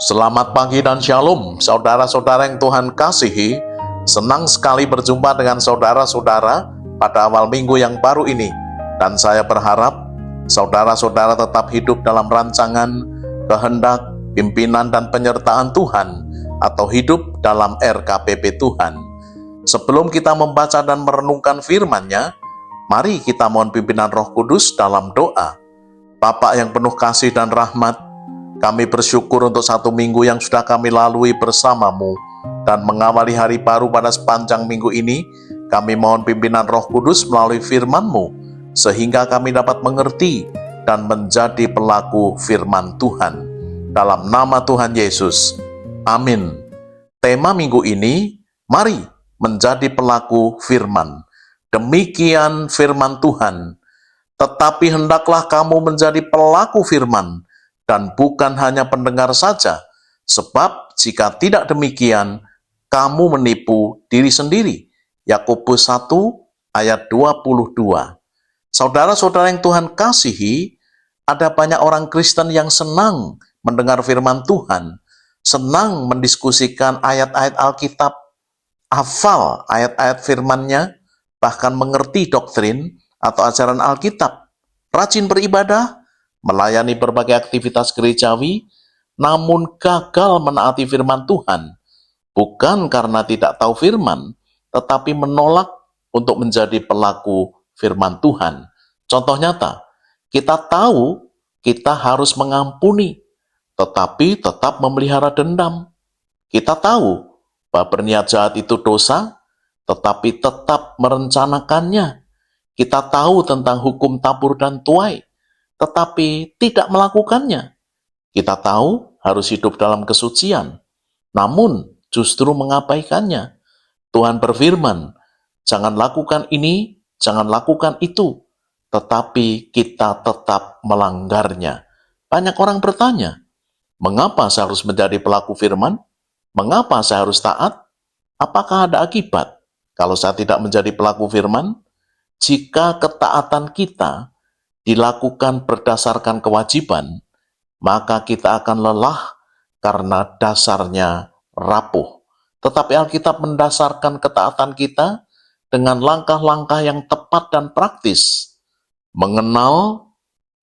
Selamat pagi dan shalom, saudara-saudara yang Tuhan kasihi. Senang sekali berjumpa dengan saudara-saudara pada awal minggu yang baru ini. Dan saya berharap saudara-saudara tetap hidup dalam rancangan, kehendak, pimpinan, dan penyertaan Tuhan, atau hidup dalam RKPP Tuhan. Sebelum kita membaca dan merenungkan firman-Nya, mari kita mohon pimpinan Roh Kudus dalam doa. Bapa yang penuh kasih dan rahmat, kami bersyukur untuk satu minggu yang sudah kami lalui bersama-Mu, dan mengawali hari baru pada sepanjang minggu ini, kami mohon pimpinan Roh Kudus melalui firman-Mu, sehingga kami dapat mengerti dan menjadi pelaku firman Tuhan. Dalam nama Tuhan Yesus, amin. Tema minggu ini, mari menjadi pelaku firman. Demikian firman Tuhan. Tetapi hendaklah kamu menjadi pelaku firman, dan bukan hanya pendengar saja, sebab jika tidak demikian, kamu menipu diri sendiri. Yakobus 1 ayat 22. Saudara-saudara yang Tuhan kasihi, ada banyak orang Kristen yang senang mendengar firman Tuhan, senang mendiskusikan ayat-ayat Alkitab, hafal ayat-ayat firman-Nya, bahkan mengerti doktrin atau ajaran Alkitab, rajin beribadah, melayani berbagai aktivitas gerejawi, namun gagal menaati firman Tuhan, bukan karena tidak tahu firman, tetapi menolak untuk menjadi pelaku firman Tuhan. Contoh nyata, kita tahu kita harus mengampuni, tetapi tetap memelihara dendam. Kita tahu bahwa berniat jahat itu dosa, tetapi tetap merencanakannya. Kita tahu tentang hukum tabur dan tuai, tetapi tidak melakukannya. Kita tahu harus hidup dalam kesucian, namun justru mengabaikannya. Tuhan berfirman, jangan lakukan ini, jangan lakukan itu, tetapi kita tetap melanggarnya. Banyak orang bertanya, mengapa saya harus menjadi pelaku firman? Mengapa saya harus taat? Apakah ada akibat kalau saya tidak menjadi pelaku firman? Jika ketaatan kita dilakukan berdasarkan kewajiban, maka kita akan lelah karena dasarnya rapuh. Tetapi Alkitab mendasarkan ketaatan kita dengan langkah-langkah yang tepat dan praktis. Mengenal,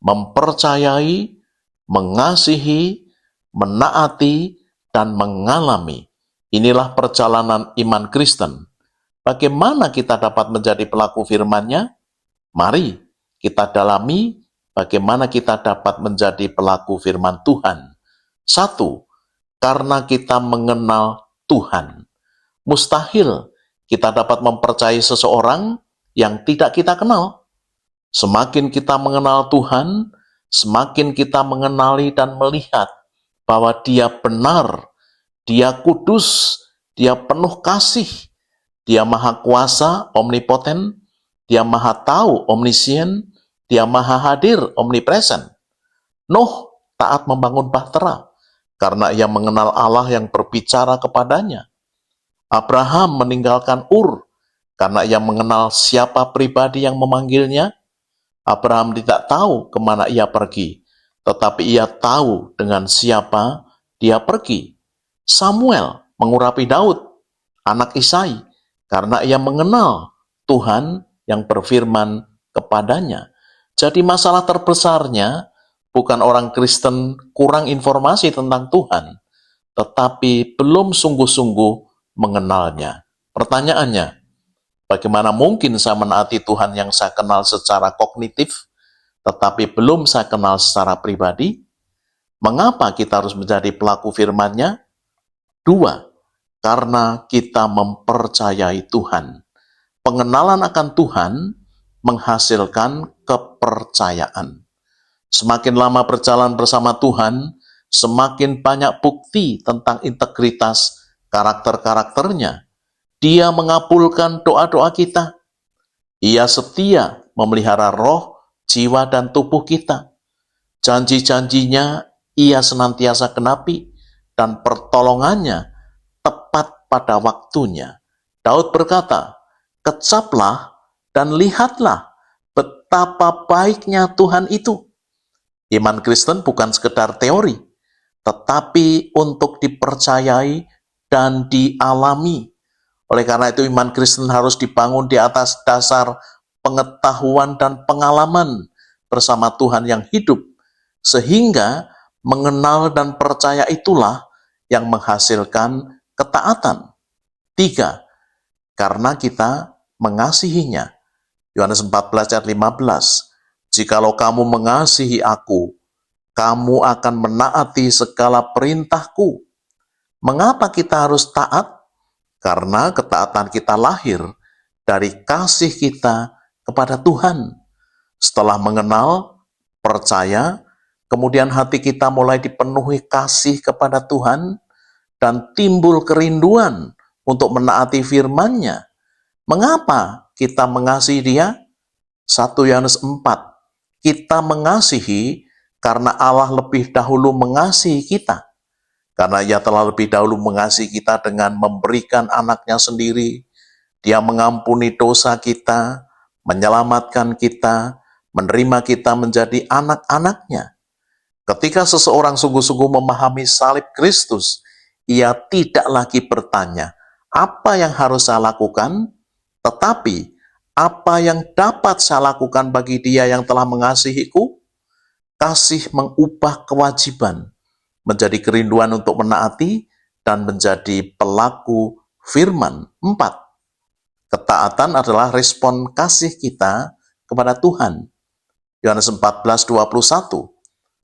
mempercayai, mengasihi, menaati, dan mengalami. Inilah perjalanan iman Kristen. Bagaimana kita dapat menjadi pelaku firman-Nya? Mari kita dalami bagaimana kita dapat menjadi pelaku firman Tuhan. 1. Karena kita mengenal Tuhan. Mustahil kita dapat mempercayai seseorang yang tidak kita kenal. Semakin kita mengenal Tuhan, semakin kita mengenali dan melihat bahwa Dia benar, Dia kudus, Dia penuh kasih, Dia maha kuasa, omnipoten, Dia maha tahu, omniscient, Dia maha hadir, omnipresent. Nuh taat membangun bahtera, karena ia mengenal Allah yang berbicara kepadanya. Abraham meninggalkan Ur, karena ia mengenal siapa pribadi yang memanggilnya. Abraham tidak tahu kemana ia pergi, tetapi ia tahu dengan siapa dia pergi. Samuel mengurapi Daud, anak Isai, karena ia mengenal Tuhan yang berfirman kepadanya. Jadi masalah terbesarnya bukan orang Kristen kurang informasi tentang Tuhan, tetapi belum sungguh-sungguh mengenalnya. Pertanyaannya, bagaimana mungkin saya menaati Tuhan yang saya kenal secara kognitif, tetapi belum saya kenal secara pribadi? Mengapa kita harus menjadi pelaku firman-Nya? 2. Karena kita mempercayai Tuhan. Pengenalan akan Tuhan menghasilkan kepercayaan. Semakin lama berjalan bersama Tuhan, semakin banyak bukti tentang integritas karakter-karakternya. Dia mengabulkan doa-doa kita. Ia setia memelihara roh, jiwa, dan tubuh kita. Janji-janjinya ia senantiasa genapi, dan pertolongannya tepat pada waktunya. Daud berkata, "Kecaplah dan lihatlah betapa baiknya Tuhan itu." Iman Kristen bukan sekedar teori, tetapi untuk dipercayai dan dialami. Oleh karena itu iman Kristen harus dibangun di atas dasar pengetahuan dan pengalaman bersama Tuhan yang hidup, sehingga mengenal dan percaya itulah yang menghasilkan ketaatan. 3. Karena kita mengasihinya. Yohanes 14 ayat 15. Jikalau kamu mengasihi aku, kamu akan menaati segala perintahku. Mengapa kita harus taat? Karena ketaatan kita lahir dari kasih kita kepada Tuhan. Setelah mengenal, percaya, kemudian hati kita mulai dipenuhi kasih kepada Tuhan, dan timbul kerinduan untuk menaati firman-Nya. Mengapa kita mengasihi Dia? 1 Yohanes 4. Kita mengasihi karena Allah lebih dahulu mengasihi kita. Karena Ia telah lebih dahulu mengasihi kita dengan memberikan anaknya sendiri. Dia mengampuni dosa kita, menyelamatkan kita, menerima kita menjadi anak-anaknya. Ketika seseorang sungguh-sungguh memahami salib Kristus, ia tidak lagi bertanya, apa yang harus saya lakukan? Tetapi, apa yang dapat saya lakukan bagi Dia yang telah mengasihiku? Kasih mengubah kewajiban menjadi kerinduan untuk menaati dan menjadi pelaku firman. 4. Ketaatan adalah respon kasih kita kepada Tuhan. Yohanes 14:21.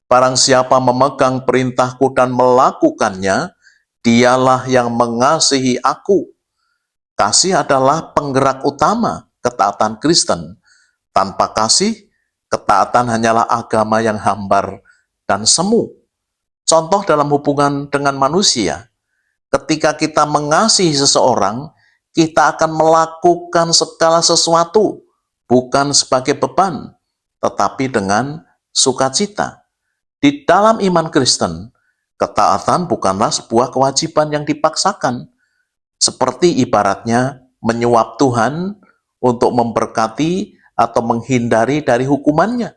Barang siapa memegang perintahku dan melakukannya, dialah yang mengasihi aku. Kasih adalah penggerak utama ketaatan Kristen. Tanpa kasih, ketaatan hanyalah agama yang hambar dan semu. Contoh dalam hubungan dengan manusia, ketika kita mengasihi seseorang, kita akan melakukan segala sesuatu, bukan sebagai beban, tetapi dengan sukacita. Di dalam iman Kristen, ketaatan bukanlah sebuah kewajiban yang dipaksakan, seperti ibaratnya menyuap Tuhan untuk memberkati atau menghindari dari hukumannya.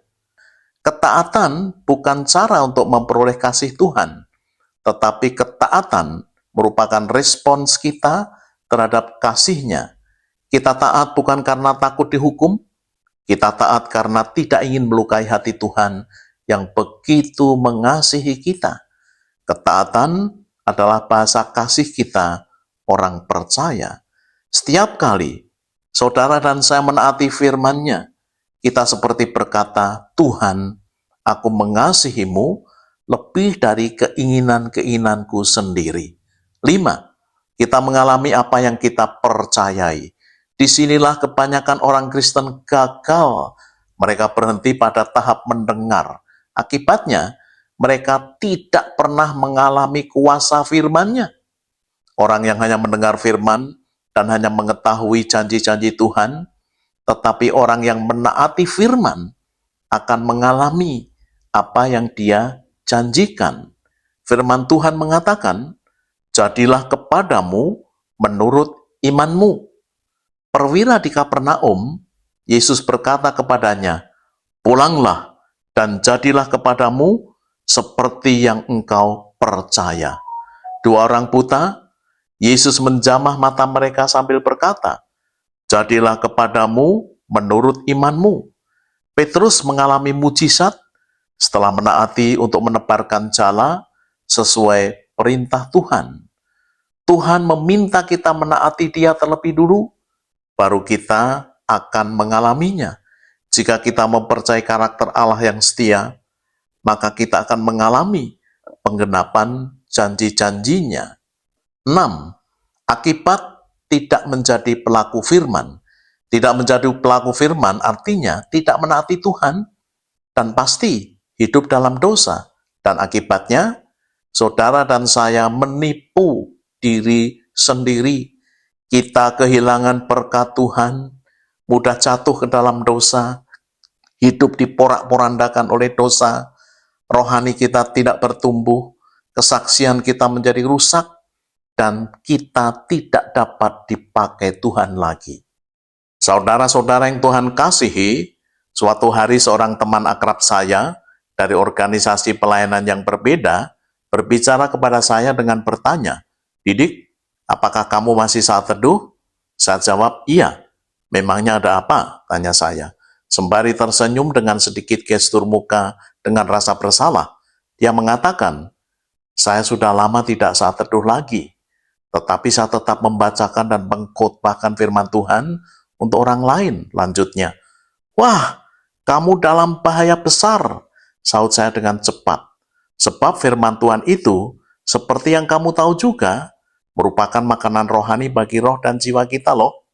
Ketaatan bukan cara untuk memperoleh kasih Tuhan, tetapi ketaatan merupakan respons kita terhadap kasih-Nya. Kita taat bukan karena takut dihukum, kita taat karena tidak ingin melukai hati Tuhan yang begitu mengasihi kita. Ketaatan adalah bahasa kasih kita, orang percaya. Setiap kali saudara dan saya menaati firman-Nya, kita seperti berkata, Tuhan, aku mengasihimu lebih dari keinginan-keinginanku sendiri. 5. Kita mengalami apa yang kita percayai. Disinilah kebanyakan orang Kristen gagal. Mereka berhenti pada tahap mendengar. Akibatnya, mereka tidak pernah mengalami kuasa firman-Nya. Orang yang hanya mendengar firman dan hanya mengetahui janji-janji Tuhan, tetapi orang yang menaati firman akan mengalami apa yang Dia janjikan. Firman Tuhan mengatakan, jadilah kepadamu menurut imanmu. Perwira di Kapernaum, Yesus berkata kepadanya, pulanglah dan jadilah kepadamu seperti yang engkau percaya. 2 orang buta, Yesus menjamah mata mereka sambil berkata, jadilah kepadamu menurut imanmu. Petrus mengalami mujizat setelah menaati untuk menebarkan jala sesuai perintah Tuhan. Tuhan meminta kita menaati Dia terlebih dulu, baru kita akan mengalaminya. Jika kita mempercayai karakter Allah yang setia, maka kita akan mengalami penggenapan janji-janjinya. 6. Akibat tidak menjadi pelaku firman. Tidak menjadi pelaku firman artinya tidak menaati Tuhan dan pasti hidup dalam dosa. Dan akibatnya, saudara dan saya menipu diri sendiri. Kita kehilangan berkat Tuhan, mudah jatuh ke dalam dosa, hidup diporak-porandakan oleh dosa, rohani kita tidak bertumbuh, kesaksian kita menjadi rusak, dan kita tidak dapat dipakai Tuhan lagi. Saudara-saudara yang Tuhan kasihi, suatu hari seorang teman akrab saya dari organisasi pelayanan yang berbeda berbicara kepada saya dengan bertanya, "Didik, apakah kamu masih saat teduh?" Saya jawab, "Iya." "Memangnya ada apa?" tanya saya. Sembari tersenyum dengan sedikit gestur muka dengan rasa bersalah, dia mengatakan, "Saya sudah lama tidak saat teduh lagi, tetapi saya tetap membacakan dan mengkhotbahkan firman Tuhan untuk orang lain." Lanjutnya, "Wah, kamu dalam bahaya besar," sahut saya dengan cepat. Sebab firman Tuhan itu, seperti yang kamu tahu juga, merupakan makanan rohani bagi roh dan jiwa kita loh.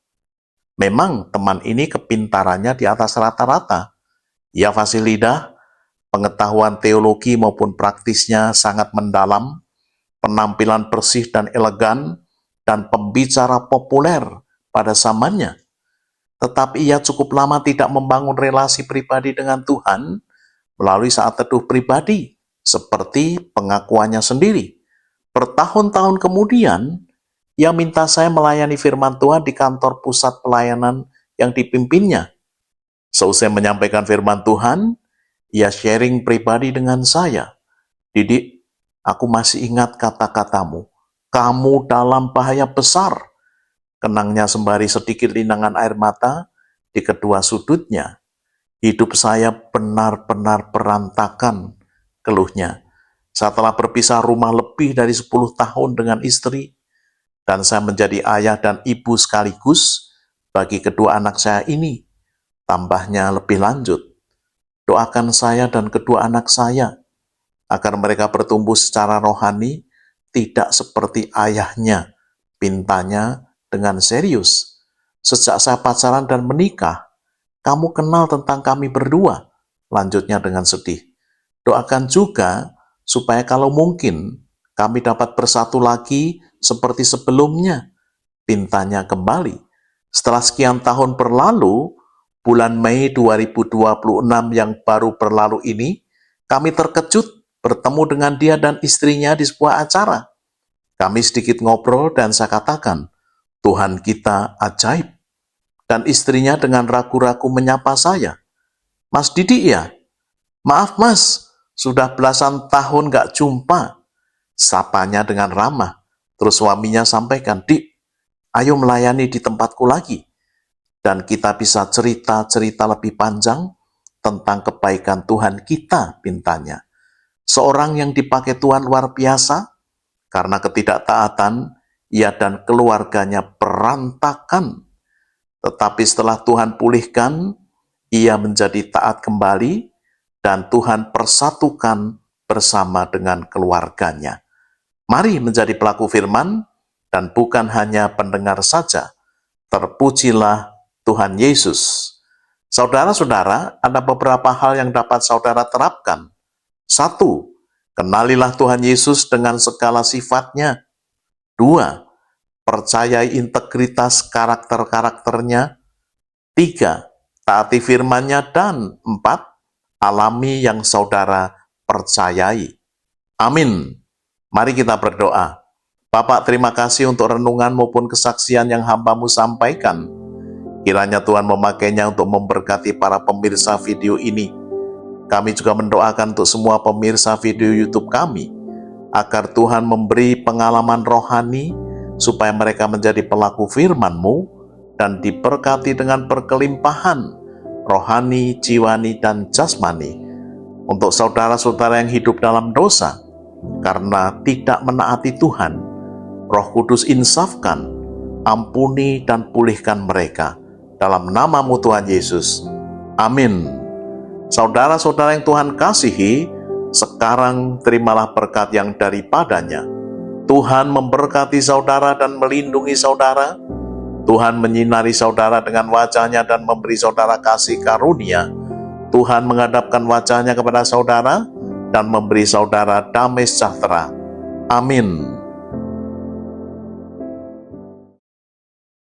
Memang teman ini kepintarannya di atas rata-rata. Ia fasih lidah, pengetahuan teologi maupun praktisnya sangat mendalam, penampilan bersih dan elegan, dan pembicara populer pada zamannya. Tetapi ia cukup lama tidak membangun relasi pribadi dengan Tuhan melalui saat teduh pribadi, seperti pengakuannya sendiri. Bertahun-tahun kemudian, ia minta saya melayani firman Tuhan di kantor pusat pelayanan yang dipimpinnya. Seusai menyampaikan firman Tuhan, ia sharing pribadi dengan saya. "Didik, aku masih ingat kata-katamu. Kamu dalam bahaya besar." Kenangnya sembari sedikit linangan air mata di kedua sudutnya. "Hidup saya benar-benar berantakan," keluhnya. "Setelah berpisah rumah lebih dari 10 tahun dengan istri, dan saya menjadi ayah dan ibu sekaligus bagi kedua anak saya ini." Tambahnya lebih lanjut, "Doakan saya dan kedua anak saya agar mereka bertumbuh secara rohani tidak seperti ayahnya," pintanya dengan serius. "Sejak saya pacaran dan menikah, kamu kenal tentang kami berdua," lanjutnya dengan sedih. "Doakan juga supaya kalau mungkin kami dapat bersatu lagi seperti sebelumnya," pintanya kembali. Setelah sekian tahun berlalu, bulan Mei 2026 yang baru berlalu ini, kami terkejut bertemu dengan dia dan istrinya di sebuah acara. Kami sedikit ngobrol dan saya katakan, "Tuhan kita ajaib." Dan istrinya dengan ragu-ragu menyapa saya, "Mas Didik ya? Maaf mas, sudah belasan tahun gak jumpa." Sapanya dengan ramah. Terus suaminya sampaikan, "Dik, ayo melayani di tempatku lagi. Dan kita bisa cerita-cerita lebih panjang tentang kebaikan Tuhan kita," pintanya. Seorang yang dipakai Tuhan luar biasa, karena ketidaktaatan, ia dan keluarganya berantakan. Tetapi setelah Tuhan pulihkan, ia menjadi taat kembali, dan Tuhan persatukan bersama dengan keluarganya. Mari menjadi pelaku firman, dan bukan hanya pendengar saja. Terpujilah Tuhan Yesus. Saudara-saudara, ada beberapa hal yang dapat saudara terapkan. 1. Kenalilah Tuhan Yesus dengan segala sifatnya. 2. Percayai integritas karakter-karakternya. 3. Taati firman-Nya. Dan 4. Alami yang saudara percayai. Amin. Mari kita berdoa. Bapak, terima kasih untuk renungan maupun kesaksian yang hamba-Mu sampaikan. Kiranya Tuhan memakainya untuk memberkati para pemirsa video ini. Kami juga mendoakan untuk semua pemirsa video YouTube kami, agar Tuhan memberi pengalaman rohani, supaya mereka menjadi pelaku firman-Mu, dan diberkati dengan berkelimpahan, rohani, jiwani, dan jasmani. Untuk saudara-saudara yang hidup dalam dosa, karena tidak menaati Tuhan, Roh Kudus insafkan, ampuni dan pulihkan mereka. Dalam nama-Mu Tuhan Yesus. Amin. Saudara-saudara yang Tuhan kasihi, sekarang terimalah berkat yang daripadanya. Tuhan memberkati saudara dan melindungi saudara. Tuhan menyinari saudara dengan wajah-Nya dan memberi saudara kasih karunia. Tuhan menghadapkan wajah-Nya kepada saudara dan memberi saudara damai sejahtera. Amin.